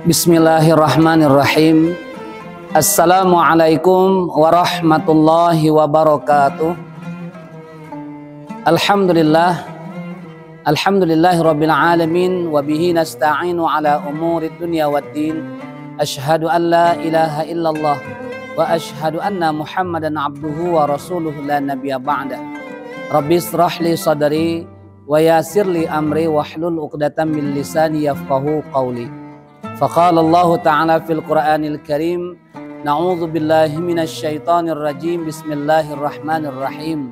Bismillahirrahmanirrahim. Assalamualaikum warahmatullahi wabarakatuh. Alhamdulillahi rabbil alamin wa bihi nasta'inu ala umuri dunya waddin. Asyhadu an la ilaha illallah wa asyhadu anna Muhammadan abduhu wa rasuluhu la nabiyya ba'da. Rabbi israh li sadri wa yassir li amri wahlul 'uqdatam min lisani yafqahu qawli. Faqala Allah Ta'ala fil Qur'anil Karim, na'udzu billahi minasy syaithanir rajim. Bismillahirrahmanirrahim.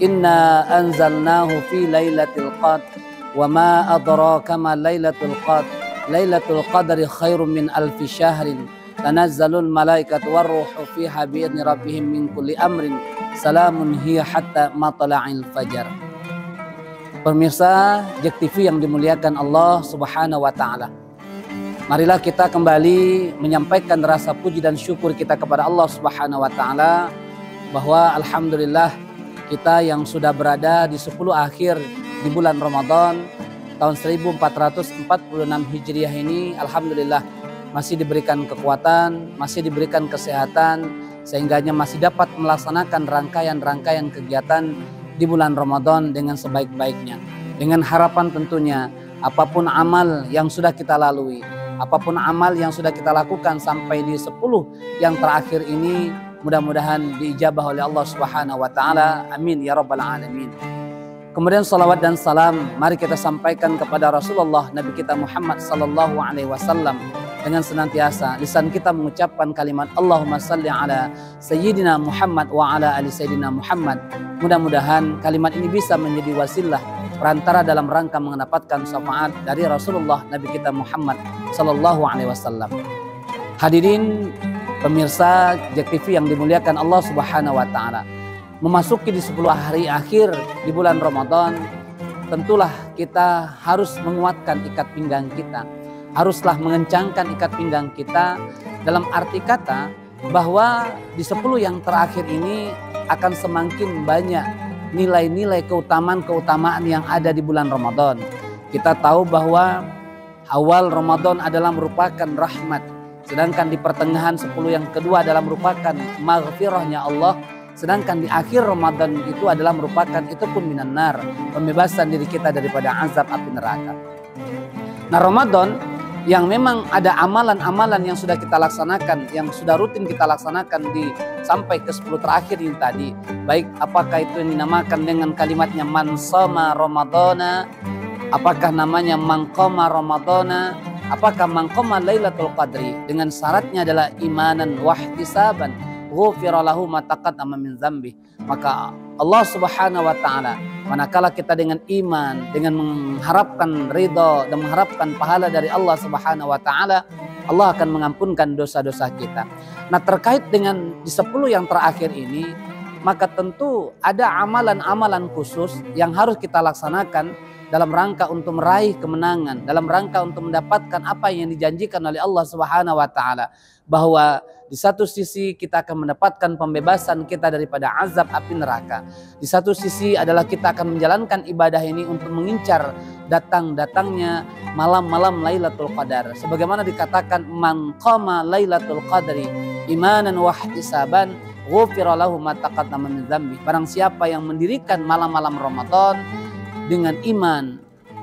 Inna anzalnahu fi lailatul qadr wa ma adraka ma lailatul qadr. Lailatul qadri khairum min alfi syahrin. Tanazzalul malaikatu warruhu fiha bi'izni rabbihim min kulli amrin. Salamun hiya hatta matla'il fajar. Pemirsa JEK TV yang dimuliakan Allah Subhanahu wa taala. Marilah kita kembali menyampaikan rasa puji dan syukur kita kepada Allah Subhanahu wa taala bahwa alhamdulillah kita yang sudah berada di 10 akhir di bulan Ramadan tahun 1446 Hijriah ini, alhamdulillah masih diberikan kekuatan, masih diberikan kesehatan, sehingganya masih dapat melaksanakan rangkaian-rangkaian kegiatan di bulan Ramadan dengan sebaik-baiknya. Dengan harapan tentunya apapun amal yang sudah kita lalui, apapun amal yang sudah kita lakukan sampai di 10 yang terakhir ini, mudah-mudahan diijabah oleh Allah Subhanahu wa taala. Amin ya rabbal alamin. Kemudian salawat dan salam mari kita sampaikan kepada Rasulullah Nabi kita Muhammad sallallahu alaihi wasallam dengan senantiasa lisan kita mengucapkan kalimat Allahumma salli ala sayyidina Muhammad wa ala ali sayyidina Muhammad. Mudah-mudahan kalimat ini bisa menjadi wasilah perantara dalam rangka mendapatkan syafaat dari Rasulullah Nabi kita Muhammad sallallahu alaihi wasallam. Hadirin pemirsa JEK TV yang dimuliakan Allah Subhanahu wa taala. Memasuki di 10 hari akhir di bulan Ramadan, tentulah kita harus menguatkan ikat pinggang kita. Haruslah mengencangkan ikat pinggang kita dalam arti kata bahwa di 10 yang terakhir ini akan semakin banyak nilai-nilai keutamaan-keutamaan yang ada di bulan Ramadan. Kita tahu bahwa awal Ramadan adalah merupakan rahmat, sedangkan di pertengahan 10 yang kedua adalah merupakan maghfirahnya Allah, sedangkan di akhir Ramadan itu adalah merupakan itu pun minan nar, pembebasan diri kita daripada azab api neraka. Nah, Ramadan yang memang ada amalan-amalan yang sudah kita laksanakan, yang sudah rutin kita laksanakan di sampai ke 10 terakhir ini tadi, baik apakah itu yang dinamakan dengan kalimatnya man shoma ramadhana, apakah namanya man qama ramadhana, apakah man qama lailatul qadri, dengan syaratnya adalah imanan wa ihtisaban ghufira lahu ma taqaddama min dzambi. Maka Allah Subhanahu wa taala, manakala kita dengan iman, dengan mengharapkan ridha dan mengharapkan pahala dari Allah Subhanahu wa taala, Allah akan mengampunkan dosa-dosa kita. Nah, terkait dengan di 10 yang terakhir ini, maka tentu ada amalan-amalan khusus yang harus kita laksanakan dalam rangka untuk meraih kemenangan, dalam rangka untuk mendapatkan apa yang dijanjikan oleh Allah Subhanahu wa taala, bahwa di satu sisi kita akan mendapatkan pembebasan kita daripada azab api neraka. Di satu sisi adalah kita akan menjalankan ibadah ini untuk mengincar datang-datangnya malam-malam Lailatul Qadar. Sebagaimana dikatakan man qama Lailatul Qadri imanan wa ihtisaban ghufira lahu ma taqaddama min dzambi. Barang siapa yang mendirikan malam-malam Ramadan dengan iman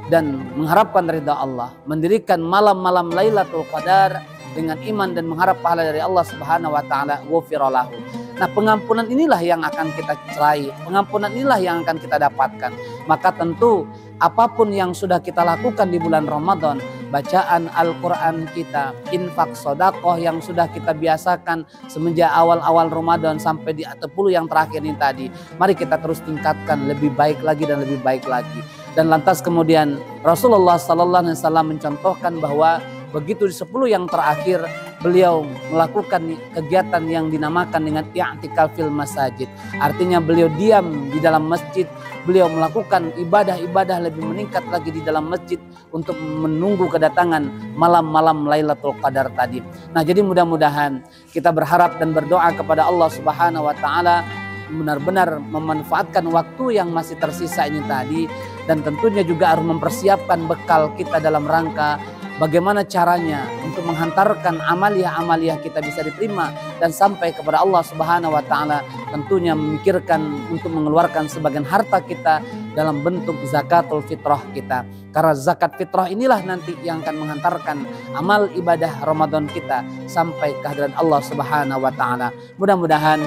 dan mengharapkan ridha Allah, mendirikan malam-malam Lailatul Qadar dengan iman dan mengharap pahala dari Allah Subhanahu wa taala, ghufira lahu. Nah, pengampunan inilah yang akan kita raih, pengampunan inilah yang akan kita dapatkan. Maka tentu apapun yang sudah kita lakukan di bulan Ramadan, bacaan Al-Quran kita, infak sedekah yang sudah kita biasakan semenjak awal-awal Ramadan sampai di 10 yang terakhir ini tadi, mari kita terus tingkatkan lebih baik lagi dan lebih baik lagi. Dan lantas kemudian Rasulullah sallallahu alaihi wasallam mencontohkan bahwa begitu di 10 yang terakhir beliau melakukan kegiatan yang dinamakan dengan i'tikaf fil masajid. Artinya beliau diam di dalam masjid, beliau melakukan ibadah-ibadah lebih meningkat lagi di dalam masjid untuk menunggu kedatangan malam-malam Lailatul Qadar tadi. Nah, jadi mudah-mudahan kita berharap dan berdoa kepada Allah Subhanahu wa taala benar-benar memanfaatkan waktu yang masih tersisa ini tadi, dan tentunya juga harus mempersiapkan bekal kita dalam rangka bagaimana caranya untuk menghantarkan amaliyah-amaliyah kita bisa diterima dan sampai kepada Allah Subhanahu wa taala. Tentunya memikirkan untuk mengeluarkan sebagian harta kita dalam bentuk zakatul fitrah kita. Karena zakat fitrah inilah nanti yang akan menghantarkan amal ibadah Ramadan kita sampai kehadiran Allah Subhanahu wa taala. Mudah-mudahan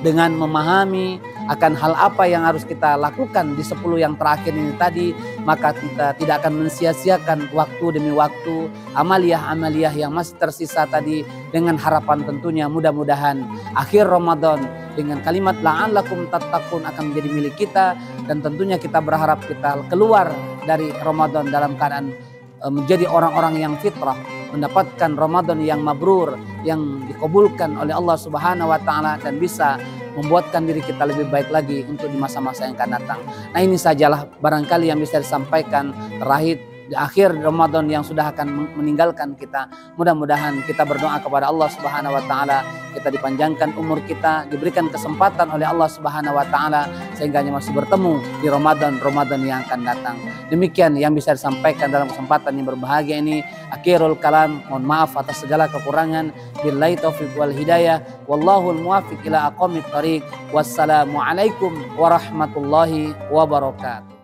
dengan memahami akan hal apa yang harus kita lakukan di 10 yang terakhir ini tadi, maka kita tidak akan mensia-siakan waktu demi waktu amaliyah-amaliyah yang masih tersisa tadi, dengan harapan tentunya mudah-mudahan akhir Ramadan dengan kalimat la'allakum tattaqun akan menjadi milik kita, dan tentunya kita berharap kita keluar dari Ramadan dalam keadaan menjadi orang-orang yang fitrah, mendapatkan Ramadan yang mabrur, yang dikabulkan oleh Allah Subhanahu wa taala, dan bisa membuatkan diri kita lebih baik lagi untuk di masa-masa yang akan datang. Nah, ini sajalah barangkali yang bisa disampaikan terakhir di akhir Ramadan yang sudah akan meninggalkan kita. Mudah-mudahan kita berdoa kepada Allah Subhanahu wa taala, kita dipanjangkan umur kita, diberikan kesempatan oleh Allah Subhanahu wa taala sehingga masih bertemu di Ramadan yang akan datang. Demikian yang bisa disampaikan dalam kesempatan yang berbahagia ini. Akhirul kalam, mohon maaf atas segala kekurangan. Billahi taufiq wal hidayah, wallahul muwaffiq ila aqwamit thariq. Wassalamualaikum warahmatullahi wabarakatuh.